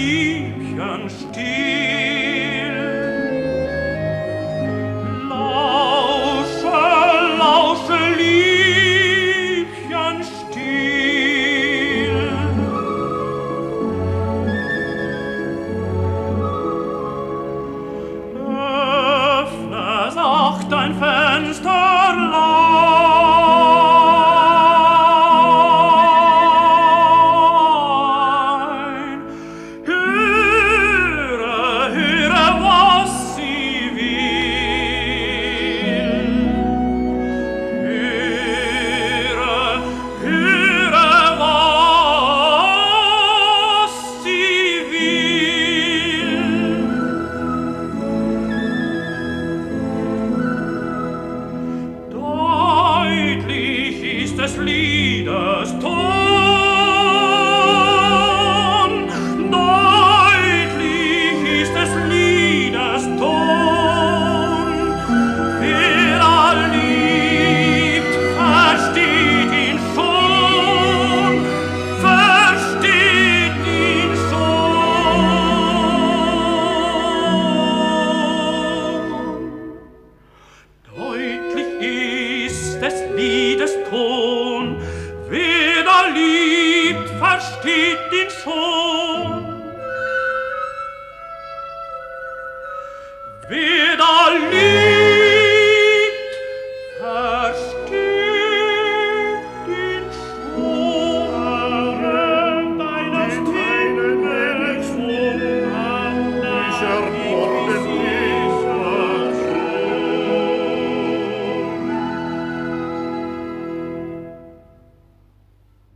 Liebchen still. Lausche, lausche, Liebchen still. Öffne sacht dein Fensterlein. Höre, höre, was sie will. Höre, höre, was sie will. Deutlich ist des Liedes Ton, deutlich ist des Liedes Ton. Wer liebt, versteht ihn schon, versteht ihn schon. Deutlich ist des Liedes Ton, wer da liebt, versteht ihn schon.